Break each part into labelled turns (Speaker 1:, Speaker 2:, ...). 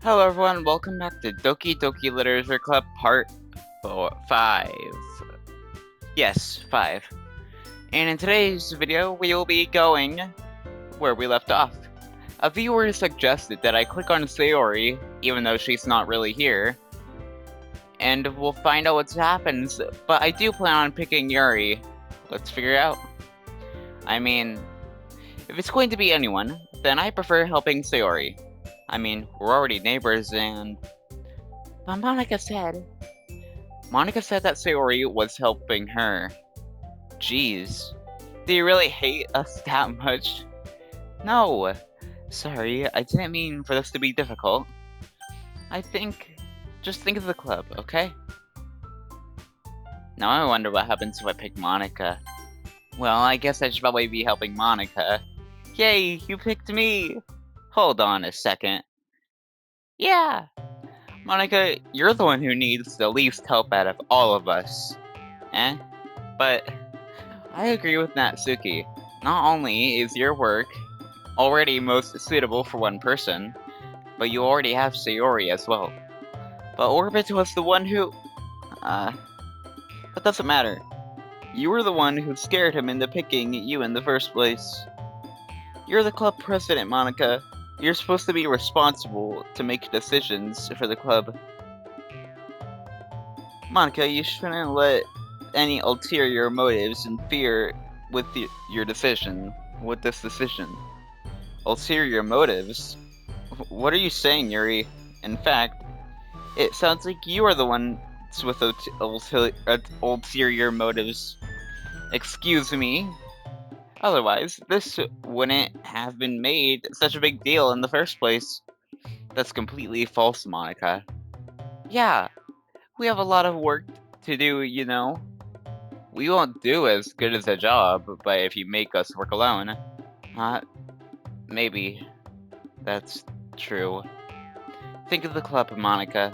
Speaker 1: Hello everyone, welcome back to Doki-Doki Literature Club Part 5. Yes, 5. And in today's video, we will be going where we left off. A viewer suggested that I click on Sayori, even though she's not really here, and we'll find out what happens, but I do plan on picking Yuri. Let's figure it out. I mean, if it's going to be anyone, then I prefer helping Sayori. I mean, we're already neighbors and... But Monica said that Sayori was helping her. Jeez. Do you really hate us that much? No. Sorry, I didn't mean for this to be difficult. Just think of the club, okay? Now I wonder what happens if I pick Monica. Well, I guess I should probably be helping Monica. Yay, you picked me! Hold on a second. Yeah! Monica, you're the one who needs the least help out of all of us. But I agree with Natsuki. Not only is your work already most suitable for one person, but you already have Sayori as well. But Orbit was the one who... that doesn't matter. You were the one who scared him into picking you in the first place. You're the club president, Monica. You're supposed to be responsible to make decisions for the club. Monica, you shouldn't let any ulterior motives interfere with your decision. With this decision. Ulterior motives? What are you saying, Yuri? In fact, it sounds like you are the ones with ulterior motives. Excuse me? Otherwise, this wouldn't have been made such a big deal in the first place. That's completely false, Monica. Yeah, we have a lot of work to do, you know. We won't do as good as a job, but if you make us work alone, maybe. That's true. Think of the club, Monica.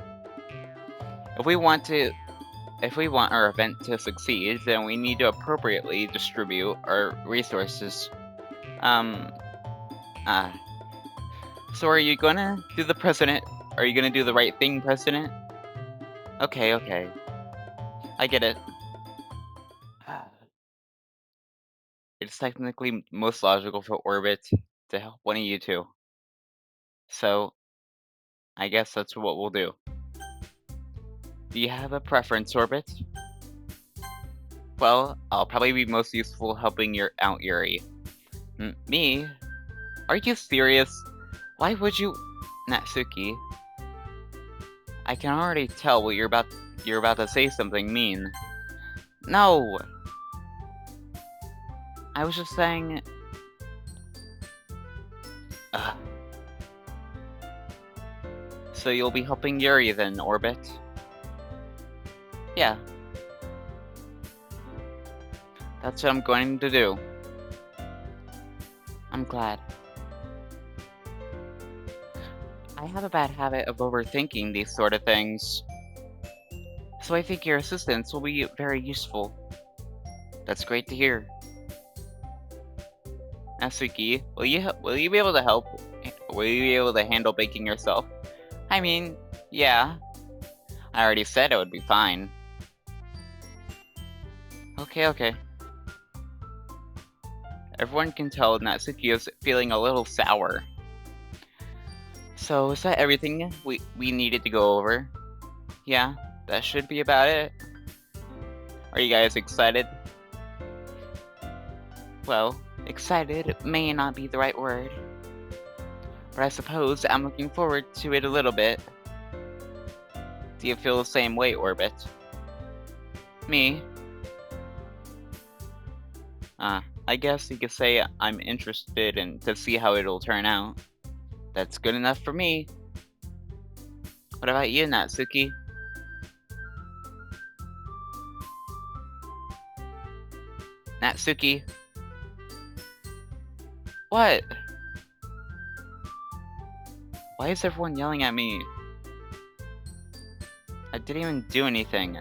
Speaker 1: If we want our event to succeed, then we need to appropriately distribute our resources. So are you gonna do the president? Are you gonna do the right thing, president? Okay. I get it. It's technically most logical for Orbit to help one of you two. So, I guess that's what we'll do. Do you have a preference, Orbit? Well, I'll probably be most useful helping out Yuri. Me? Are you serious? Why would you... Natsuki? I can already tell what you're about to say something mean. No! I was just saying... So you'll be helping Yuri then, Orbit? Yeah. That's what I'm going to do. I'm glad. I have a bad habit of overthinking these sort of things. So I think your assistance will be very useful. That's great to hear. Natsuki, will you be able to help? Will you be able to handle baking yourself? I mean, yeah. I already said it would be fine. Okay. Everyone can tell Natsuki is feeling a little sour. So, is that everything we needed to go over? Yeah, that should be about it. Are you guys excited? Well, excited may not be the right word. But I suppose I'm looking forward to it a little bit. Do you feel the same way, Orbit? Me? I guess you could say I'm interested to see how it'll turn out. That's good enough for me. What about you, Natsuki? Natsuki? What? Why is everyone yelling at me? I didn't even do anything.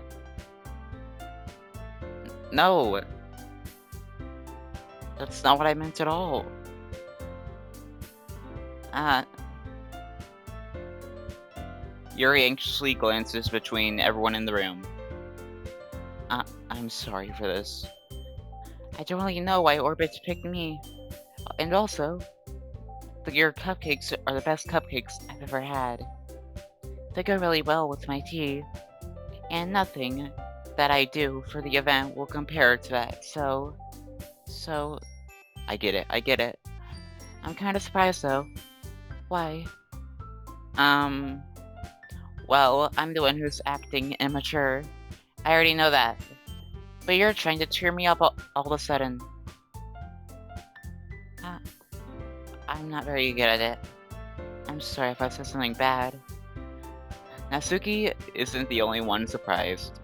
Speaker 1: No! That's not what I meant at all. Yuri anxiously glances between everyone in the room. I'm sorry for this. I don't really know why Orbit's picked me. And also, your cupcakes are the best cupcakes I've ever had. They go really well with my tea, and nothing that I do for the event will compare to that, so, I get it. I'm kinda surprised though. Why? Well, I'm the one who's acting immature. I already know that. But you're trying to cheer me up all of a sudden. Uh, I'm not very good at it. I'm sorry if I said something bad. Natsuki isn't the only one surprised.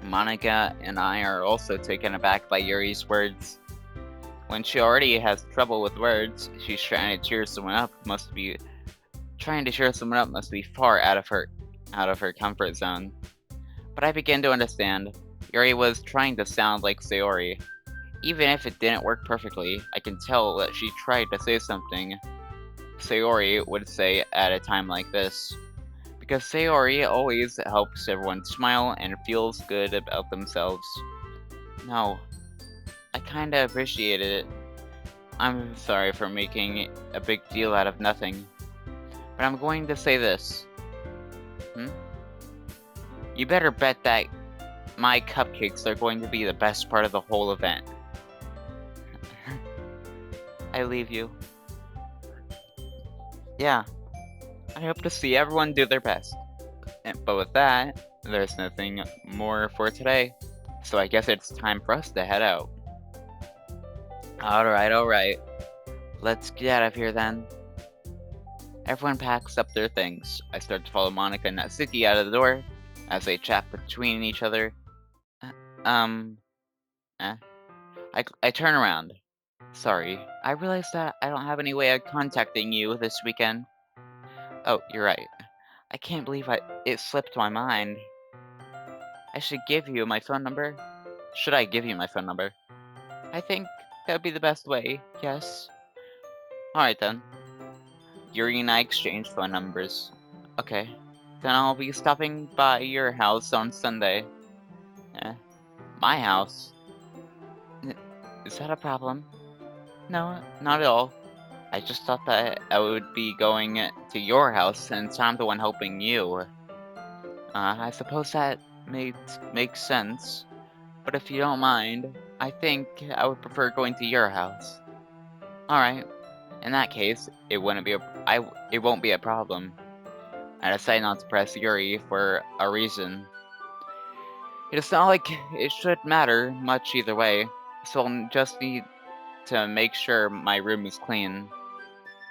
Speaker 1: Monica and I are also taken aback by Yuri's words. When she already has trouble with words, she's trying to cheer someone up must be far out of her comfort zone. But I begin to understand. Yuri was trying to sound like Sayori. Even if it didn't work perfectly, I can tell that she tried to say something Sayori would say at a time like this. Because Sayori always helps everyone smile and feels good about themselves. No, I kinda appreciated it. I'm sorry for making a big deal out of nothing. But I'm going to say this. You better bet that my cupcakes are going to be the best part of the whole event. I leave you. Yeah, I hope to see everyone do their best. But with that, there's nothing more for today. So I guess it's time for us to head out. Alright. Let's get out of here then. Everyone packs up their things. I start to follow Monica and Natsuki out of the door as they chat between each other. I turn around. Sorry, I realize that I don't have any way of contacting you this weekend. Oh, you're right. I can't believe it slipped my mind. I should give you my phone number. Should I give you my phone number? I think that would be the best way, yes. Alright then. Yuri and I exchange phone numbers. Okay. Then I'll be stopping by your house on Sunday. My house? Is that a problem? No, not at all. I just thought that I would be going to your house since I'm the one helping you. I suppose that makes sense. But if you don't mind, I think I would prefer going to your house. Alright. In that case, it won't be a problem. I decided not to press Yuri for a reason. It's not like it should matter much either way, so I'll just need to make sure my room is clean.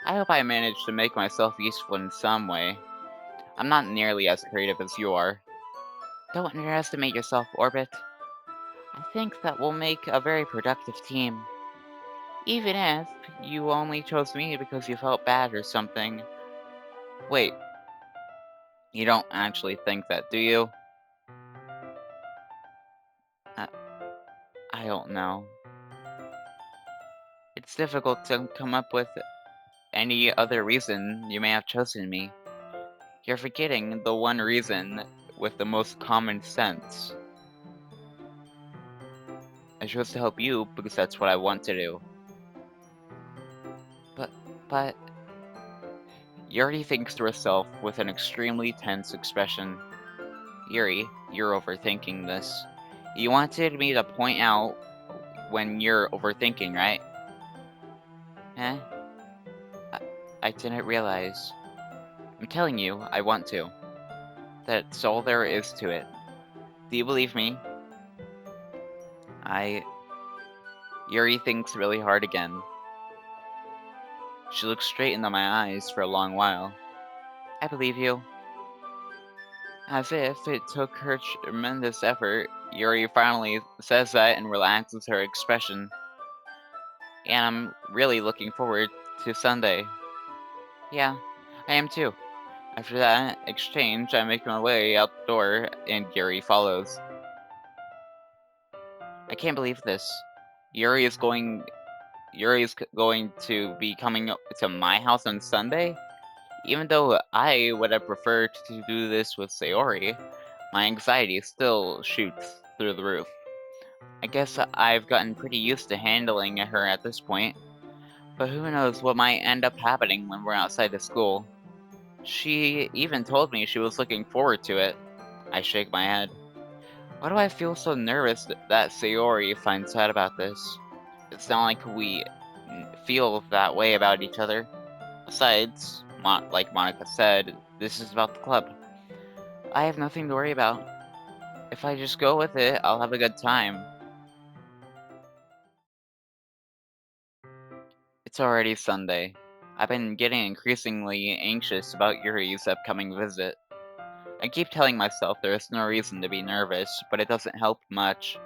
Speaker 1: I hope I managed to make myself useful in some way. I'm not nearly as creative as you are. Don't underestimate yourself, Orbit. I think that we'll make a very productive team. Even if you only chose me because you felt bad or something. Wait, you don't actually think that, do you? I don't know. It's difficult to come up with any other reason you may have chosen me. You're forgetting the one reason with the most common sense. I chose to help you because that's what I want to do. But... Yuri thinks to herself with an extremely tense expression. Yuri, you're overthinking this. You wanted me to point out when you're overthinking, right? Eh? I didn't realize. I'm telling you, I want to. That's all there is to it. Do you believe me? Yuri thinks really hard again. She looks straight into my eyes for a long while. I believe you. As if it took her tremendous effort, Yuri finally says that and relaxes her expression. And I'm really looking forward to Sunday. Yeah, I am too. After that exchange, I make my way out the door, and Yuri follows. I can't believe this. Yuri is going to be coming to my house on Sunday? Even though I would have preferred to do this with Sayori, my anxiety still shoots through the roof. I guess I've gotten pretty used to handling her at this point, but who knows what might end up happening when we're outside of school. She even told me she was looking forward to it. I shake my head. Why do I feel so nervous that Sayori finds out about this? It's not like we feel that way about each other. Besides, like Monica said, this is about the club. I have nothing to worry about. If I just go with it, I'll have a good time. It's already Sunday. I've been getting increasingly anxious about Yuri's upcoming visit. I keep telling myself there is no reason to be nervous, but it doesn't help much.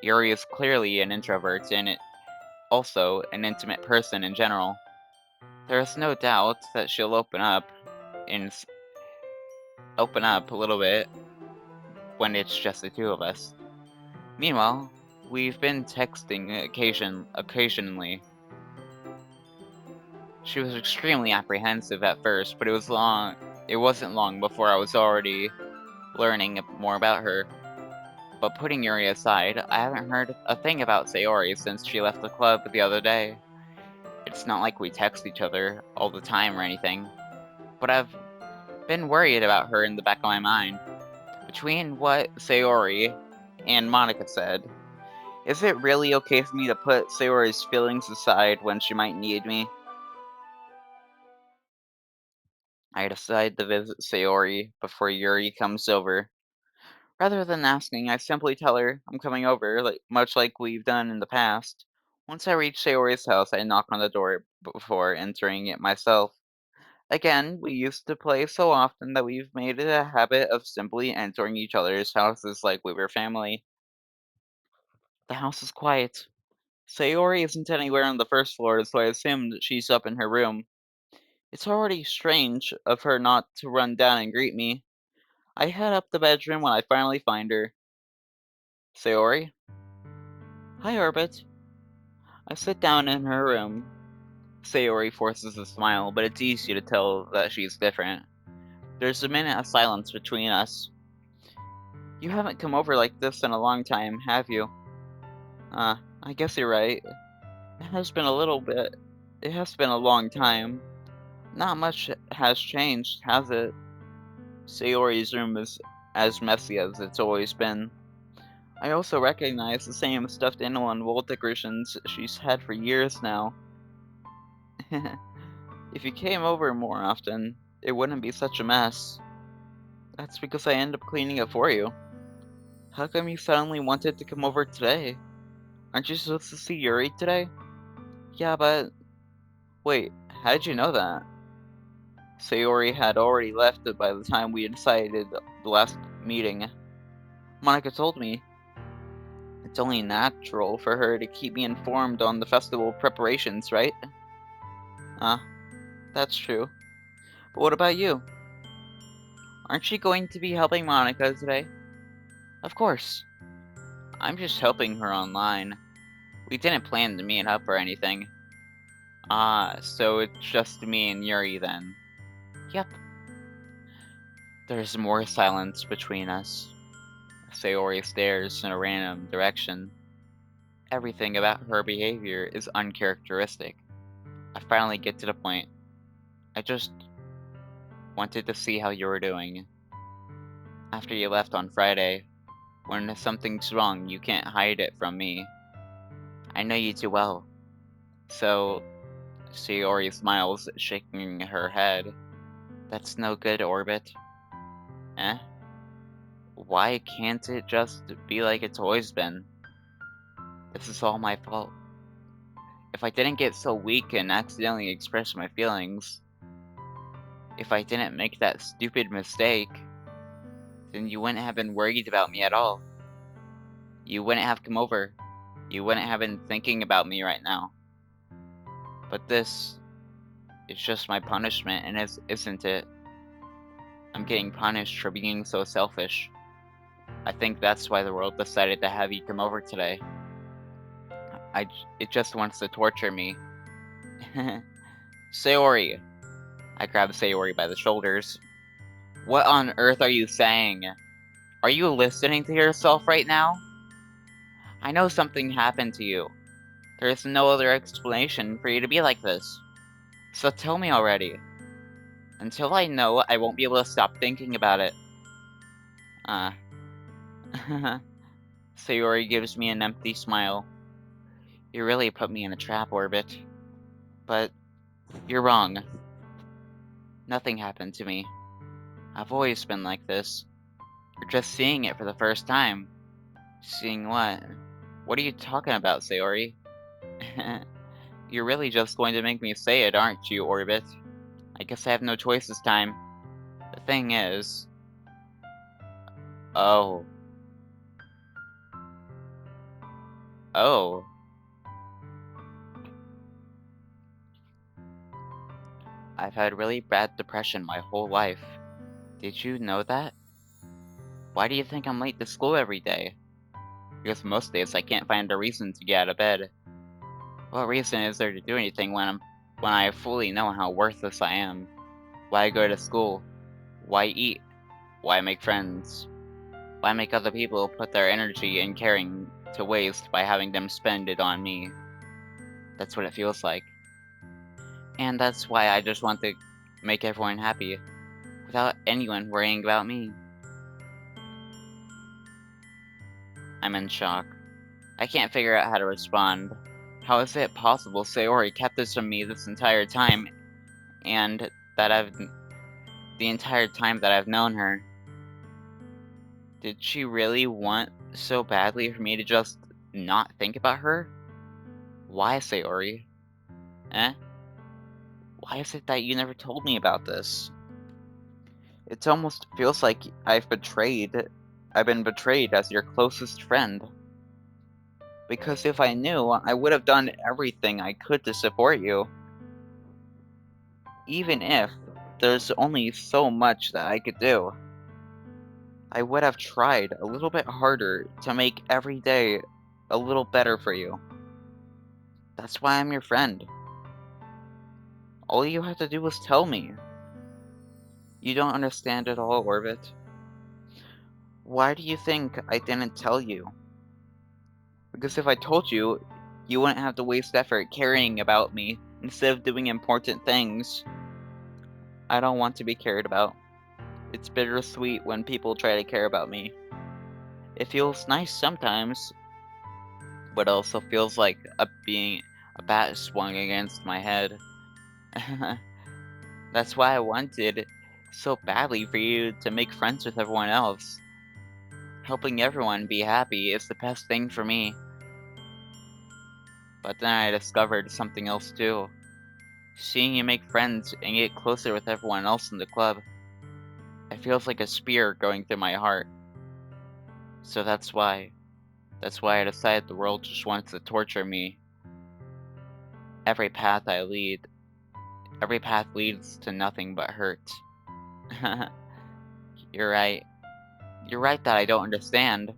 Speaker 1: Yuri is clearly an introvert and also an intimate person in general. There is no doubt that she'll and open up a little bit when it's just the two of us. Meanwhile, we've been texting occasionally. She was extremely apprehensive at first, but it wasn't long before I was already learning more about her. But putting Yuri aside, I haven't heard a thing about Sayori since she left the club the other day. It's not like we text each other all the time or anything, but I've been worried about her in the back of my mind. Between what Sayori and Monica said, is it really okay for me to put Sayori's feelings aside when she might need me? I decide to visit Sayori before Yuri comes over. Rather than asking, I simply tell her I'm coming over, much like we've done in the past. Once I reach Sayori's house, I knock on the door before entering it myself. Again, we used to play so often that we've made it a habit of simply entering each other's houses like we were family. The house is quiet. Sayori isn't anywhere on the first floor, so I assume that she's up in her room. It's already strange of her not to run down and greet me. I head up the bedroom when I finally find her. Sayori? Hi, Orbit. I sit down in her room. Sayori forces a smile, but it's easy to tell that she's different. There's a minute of silence between us. You haven't come over like this in a long time, have you? I guess you're right. It has been a little bit. It has been a long time. Not much has changed, has it? Sayori's room is as messy as it's always been. I also recognize the same stuffed animal and wall decorations she's had for years now. If you came over more often, it wouldn't be such a mess. That's because I end up cleaning it for you. How come you suddenly wanted to come over today? Aren't you supposed to see Yuri today? Yeah, but... Wait, how did you know that? Sayori had already left by the time we decided the last meeting. Monica told me. It's only natural for her to keep me informed on the festival preparations, right? Ah, that's true. But what about you? Aren't you going to be helping Monica today? Of course. I'm just helping her online. We didn't plan to meet up or anything. Ah, so it's just me and Yuri then. Yep. There's more silence between us. Sayori stares in a random direction. Everything about her behavior is uncharacteristic. I finally get to the point. I just wanted to see how you were doing. After you left on Friday, when something's wrong, you can't hide it from me. I know you too well. So, Sayori smiles, shaking her head. That's no good, Orbit. Eh? Why can't it just be like it's always been? This is all my fault. If I didn't get so weak and accidentally express my feelings, if I didn't make that stupid mistake, then you wouldn't have been worried about me at all. You wouldn't have come over. You wouldn't have been thinking about me right now. But this is just my punishment, and isn't it? I'm getting punished for being so selfish. I think that's why the world decided to have you come over today. It just wants to torture me. Sayori, I grabbed Sayori by the shoulders. What on earth are you saying? Are you listening to yourself right now? I know something happened to you. There is no other explanation for you to be like this. So tell me already. Until I know, I won't be able to stop thinking about it. Sayori gives me an empty smile. You really put me in a trap, Orbit. But you're wrong. Nothing happened to me. I've always been like this. You're just seeing it for the first time. Seeing what? What are you talking about, Sayori? You're really just going to make me say it, aren't you, Orbit? I guess I have no choice this time. The thing is... Oh. Oh. I've had really bad depression my whole life. Did you know that? Why do you think I'm late to school every day? Because most days I can't find a reason to get out of bed. What reason is there to do anything when I fully know how worthless I am? Why go to school? Why eat? Why make friends? Why make other people put their energy and caring to waste by having them spend it on me? That's what it feels like. And that's why I just want to make everyone happy, without anyone worrying about me. I'm in shock. I can't figure out how to respond. How is it possible Sayori kept this from me this entire time, and that the entire time that I've known her? Did she really want so badly for me to just not think about her? Why, Sayori? Eh? Why is it that you never told me about this? It almost feels like I've been betrayed as your closest friend. Because if I knew, I would have done everything I could to support you. Even if there's only so much that I could do. I would have tried a little bit harder to make every day a little better for you. That's why I'm your friend. All you have to do is tell me. You don't understand at all, Orbit. Why do you think I didn't tell you? Because if I told you, you wouldn't have to waste effort caring about me instead of doing important things. I don't want to be cared about. It's bittersweet when people try to care about me. It feels nice sometimes, but also feels like a bat swung against my head. That's why I wanted so badly for you to make friends with everyone else. Helping everyone be happy is the best thing for me. But then I discovered something else too. Seeing you make friends and get closer with everyone else in the club, it feels like a spear going through my heart. So that's why I decided the world just wants to torture me. Every path leads to nothing but hurt. You're right. You're right that I don't understand.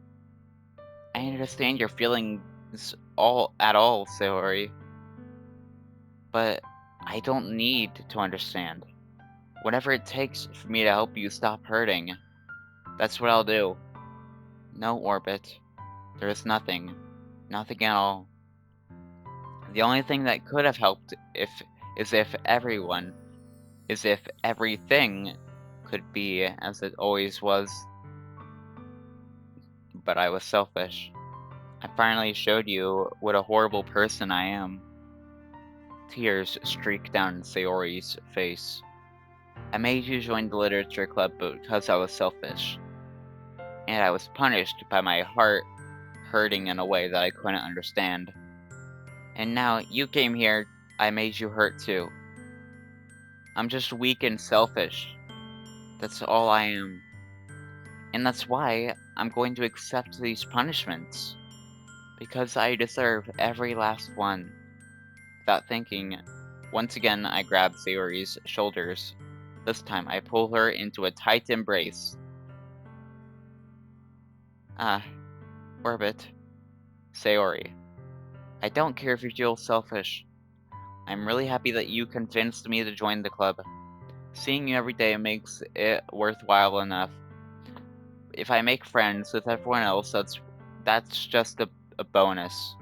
Speaker 1: I understand your feelings at all, Sayori. But I don't need to understand. Whatever it takes for me to help you stop hurting, that's what I'll do. No, Orbit. There is nothing. Nothing at all. The only thing that could have helped is if everything could be as it always was. But I was selfish. I finally showed you what a horrible person I am. Tears streaked down Sayori's face. I made you join the literature club because I was selfish. And I was punished by my heart hurting in a way that I couldn't understand. And now you came here, I made you hurt too. I'm just weak and selfish. That's all I am. And that's why I'm going to accept these punishments. Because I deserve every last one. Without thinking, once again I grab Sayori's shoulders. This time I pull her into a tight embrace. Orbit. Sayori. I don't care if you feel selfish. I'm really happy that you convinced me to join the club. Seeing you every day makes it worthwhile enough. If I make friends with everyone else, that's just a bonus.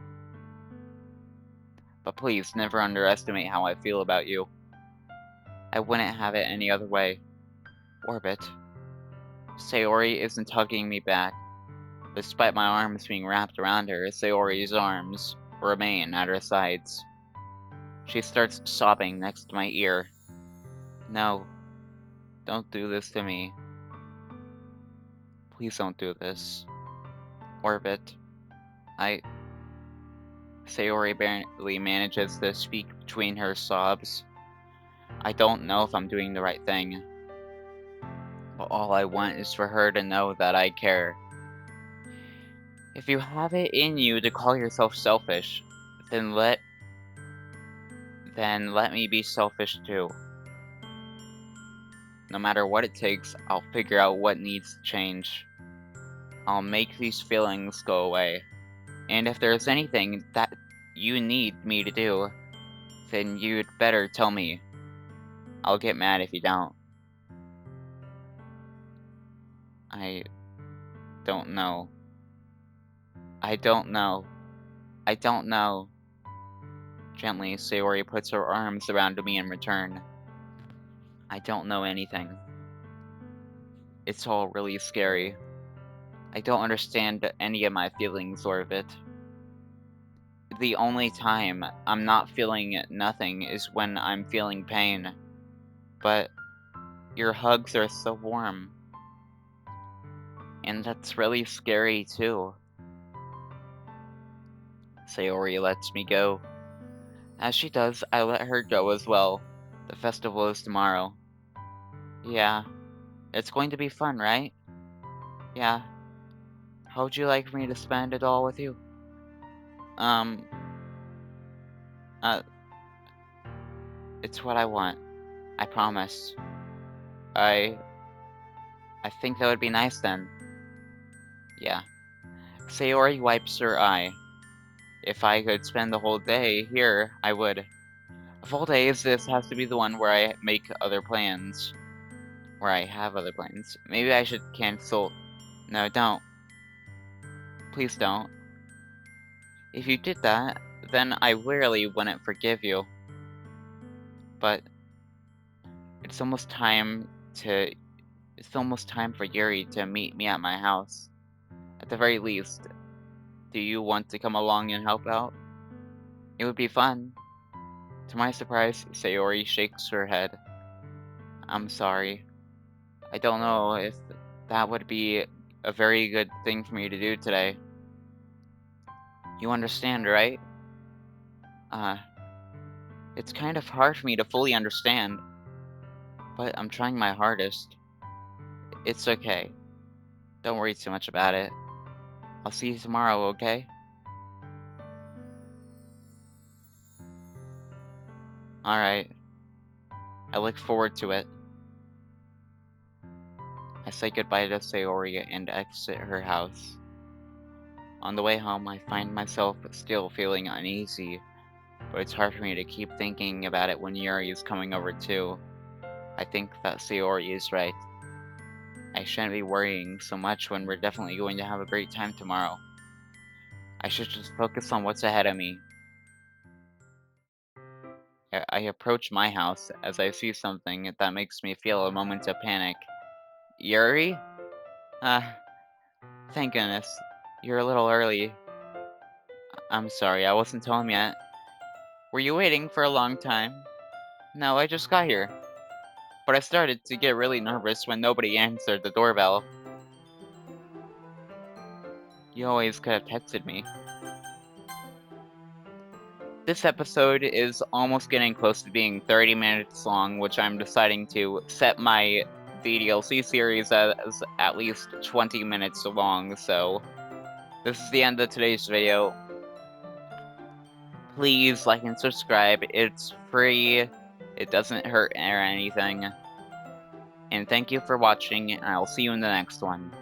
Speaker 1: But please, never underestimate how I feel about you. I wouldn't have it any other way. Orbit. Sayori isn't hugging me back. Despite my arms being wrapped around her, Sayori's arms remain at her sides. She starts sobbing next to my ear. No, don't do this to me. Please don't do this. Orbit. Sayori barely manages to speak between her sobs. I don't know if I'm doing the right thing. But all I want is for her to know that I care. If you have it in you to call yourself selfish, then let me be selfish too. No matter what it takes, I'll figure out what needs to change. I'll make these feelings go away. And if there's anything that you need me to do, then you'd better tell me. I'll get mad if you don't. I don't know. I don't know. I don't know. Gently, Sayori puts her arms around me in return. I don't know anything. It's all really scary. I don't understand any of my feelings or of it. The only time I'm not feeling nothing is when I'm feeling pain. But your hugs are so warm. And that's really scary too. Sayori lets me go. As she does, I let her go as well. The festival is tomorrow. Yeah, it's going to be fun, right? Yeah. How would you like me to spend it all with you? Um, uh, it's what I want. I promise. I think that would be nice then. Yeah. Sayori wipes her eye. If I could spend the whole day here, I would. Of all days, this has to be the one where I make other plans. Where I have other plans. Maybe I should cancel. No, don't. Please don't. If you did that, then I really wouldn't forgive you. But it's almost time for Yuri to meet me at my house. At the very least, do you want to come along and help out? It would be fun. To my surprise, Sayori shakes her head. I'm sorry. I don't know if that would be a very good thing for me to do today. You understand, right? It's kind of hard for me to fully understand, but I'm trying my hardest. It's okay. Don't worry too much about it. I'll see you tomorrow, okay? Alright. I look forward to it. I say goodbye to Sayori and exit her house. On the way home, I find myself still feeling uneasy, but it's hard for me to keep thinking about it when Yuri is coming over too. I think that Sayori is right. I shouldn't be worrying so much when we're definitely going to have a great time tomorrow. I should just focus on what's ahead of me. I approach my house as I see something that makes me feel a moment of panic. Yuri? Uh, thank goodness. You're a little early. I'm sorry, I wasn't home yet. Were you waiting for a long time? No, I just got here. But I started to get really nervous when nobody answered the doorbell. You always could have texted me. This episode is almost getting close to being 30 minutes long, which I'm deciding to set my VDLC series as at least 20 minutes long, so this is the end of today's video. Please like and subscribe, it's free, it doesn't hurt or anything. And thank you for watching, and I'll see you in the next one.